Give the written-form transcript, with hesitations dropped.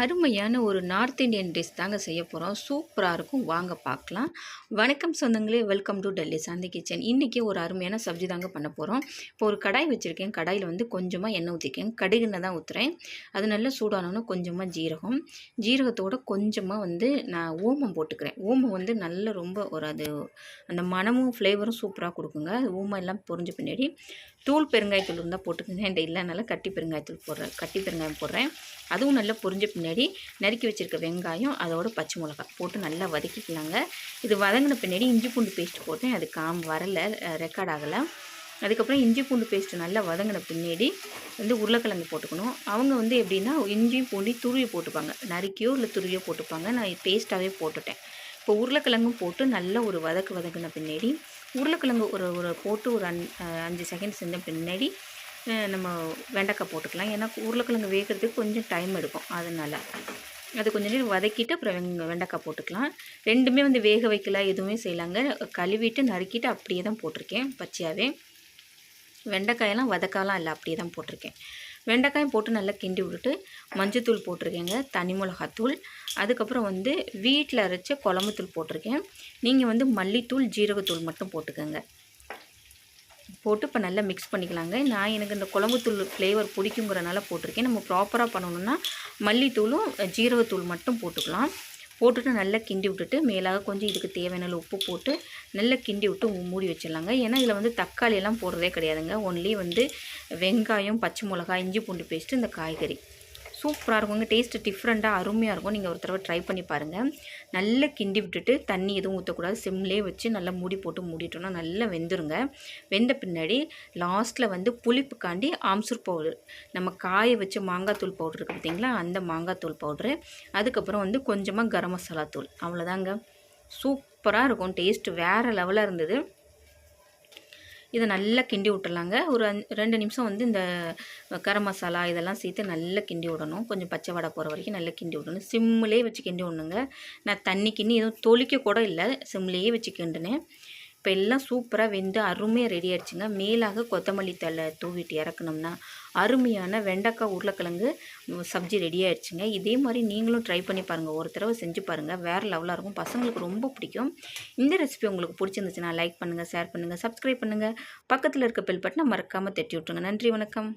அருமையான ஒரு north Indian dish தாங்க செய்ய போகிறோம். சூப்பராக இருக்கும், வாங்க பார்க்கலாம். வணக்கம் சொந்தங்களே, welcome to Delhi Shanthi kitchen. இன்றைக்கி ஒரு அருமையான சப்ஜி தாங்க பண்ண போகிறோம். இப்போ ஒரு கடாய் வச்சுருக்கேன். கடாயில் வந்து கொஞ்சமாக எண்ணெய் ஊற்றிக்கேன். கடுகுன்னு தான் ஊற்றுறேன். அது நல்லா சூடானோன்னா கொஞ்சமாக ஜீரகத்தோடு கொஞ்சமாக வந்து நான் ஓமம் போட்டுக்கிறேன். ஓமம் வந்து நல்ல ரொம்ப ஒரு அந்த மனமும் ஃப்ளேவரும் சூப்பராக கொடுக்குங்க. ஓமம் எல்லாம் பொரிஞ்ச பின்னாடி தூள் பெருங்காயத்தூள் இருந்தால் போட்டுக்கோங்க. என்கிட்ட இல்லைனால கட்டி பெருங்காயம் போடுறேன். அதுவும் நல்லா பொரிஞ்ச பின்னாடி நறுக்கி வச்சுருக்க வெங்காயம், அதோட பச்சை மிளகாய் போட்டு நல்லா வதக்கிக்கலாங்க. இது வதங்கின பின்னாடி இஞ்சி பூண்டு பேஸ்ட் போட்டேன். அது வரலை, ரெக்கார்ட் ஆகலை. அதுக்கப்புறம் இஞ்சி பூண்டு பேஸ்ட்டு நல்லா வதங்கின பின்னாடி வந்து உருளைக்கிழங்கு போட்டுக்கணும். அவங்க வந்து எப்படின்னா இஞ்சியும் பூண்டி துருவி போட்டுப்பாங்க, நறுக்கியோ இல்லை துருவியோ போட்டுப்பாங்க. நான் பேஸ்ட்டாகவே போட்டுட்டேன். இப்போ உருளைக்கிழங்கும் போட்டு நல்லா ஒரு வதங்கின பின்னாடி உருளைக்கிழங்கு ஒரு போட்டு ஒரு 5 செகண்ட் செஞ்ச பின்னாடி நம்ம வெண்டைக்காய் போட்டுக்கலாம். ஏன்னா உருளைக்கிழங்கு வேகிறதுக்கு கொஞ்சம் டைம் எடுக்கும். அதனால் அது கொஞ்சம் நேரம் வதக்கிட்டு அப்புறம் வெண்டைக்காய் போட்டுக்கலாம். ரெண்டுமே வந்து வேக வைக்கல, எதுவுமே செய்யலாங்க. கழுவிட்டு நறுக்கிட்டு அப்படியே தான் போட்டிருக்கேன் பச்சையாகவே. வெண்டைக்காயெல்லாம் வதக்காலாம் இல்லை, அப்படியே தான் போட்டிருக்கேன். வெண்டைக்காயும் போட்டு நல்லா கிண்டி விட்டுட்டு மஞ்சத்தூள் போட்டிருக்கேங்க, தனி மிளகாத்தூள், அதுக்கப்புறம் வந்து வீட்டில் அரைச்ச குழம்புத்தூள் போட்டிருக்கேன். நீங்கள் வந்து மல்லித்தூள் ஜீரகத்தூள் மட்டும் போட்டுக்கோங்க. போட்டு இப்போ நல்லா மிக்ஸ் பண்ணிக்கலாங்க. எனக்கு இந்த குழம்புத்தூள் ஃப்ளேவர் பிடிக்குங்கிறனால போட்டிருக்கேன். நம்ம ப்ராப்பராக பண்ணணுன்னா மல்லித்தூளும் ஜீரகத்தூள் மட்டும் போட்டுக்கலாம். போட்டுட்டு நல்லா கிண்டி விட்டுட்டு மேலாக கொஞ்சம் இதுக்கு தேவையான உப்பு போட்டு நல்லா கிண்டி விட்டு மூடி வச்சிடலாங்க. ஏன்னா இதில் வந்து தக்காளி எல்லாம் போடுறதே கிடையாதுங்க. ஒன்லி வந்து வெங்காயம், பச்சை மிளகாய், இஞ்சி பூண்டு பேஸ்ட்டு, இந்த காய்கறி. சூப்பராக இருக்குங்க. டேஸ்ட்டு டிஃப்ரெண்ட்டாக அருமையாக இருக்கும். நீங்கள் ஒரு தடவை ட்ரை பண்ணி பாருங்கள். நல்லா கிண்டி விட்டுட்டு தண்ணி எதுவும் ஊற்றக்கூடாது, சிம்லேயே வச்சு நல்லா மூடி போட்டு மூடிட்டோன்னா நல்லா வெந்துருங்க. வெந்த பின்னாடி லாஸ்ட்டில் வந்து புளிப்புக்காண்டி ஆம்சூர் பவுடர், நம்ம காய வச்சு மாங்காய் தூள் பவுட்ரு இருக்குது பார்த்திங்களா, அந்த மாங்காய் தூள் பவுட்ரு, அதுக்கப்புறம் வந்து கொஞ்சமாக கரம் மசாலா தூள், அவ்வளோதாங்க. சூப்பராக இருக்கும். டேஸ்ட்டு வேறு லெவலாக இருந்தது. இதை நல்லா கிண்டி விட்டுறலாங்க. ஒரு 2 நிமிஷம் வந்து இந்த கரம் மசாலா இதெல்லாம் சேர்த்து நல்லா கிண்டி விடணும். கொஞ்சம் பச்சை வடை போகிற வரைக்கும் நல்லா கிண்டி விடணும். சிம்லேயே வச்சு கிண்டி விடணுங்க. நான் தண்ணி கிண்ணி எதுவும் தொளிக்க கூட இல்லை, சிம்லேயே வச்சு கிண்டுனேன். இப்போ எல்லாம் சூப்பராக வெந்து அருமையாக ரெடி ஆகிடுச்சுங்க. மேலாக கொத்தமல்லி தழை தூவிட்டு இறக்கணும்னா அருமையான வெண்டைக்காய் உருளைக்கிழங்கு சப்ஜி ரெடி ஆகிடுச்சுங்க. இதே மாதிரி நீங்களும் ட்ரை பண்ணி பாருங்கள். ஒரு தடவை செஞ்சு பாருங்கள், வேறு லெவலாக இருக்கும். பசங்களுக்கு ரொம்ப பிடிக்கும். இந்த ரெசிபி உங்களுக்கு பிடிச்சிருந்துச்சுன்னா லைக் பண்ணுங்கள், ஷேர் பண்ணுங்கள், சப்ஸ்கிரைப் பண்ணுங்கள். பக்கத்தில் இருக்க பெல் பட்டனை மறக்காமல் தட்டி விட்ருங்க. நன்றி, வணக்கம்.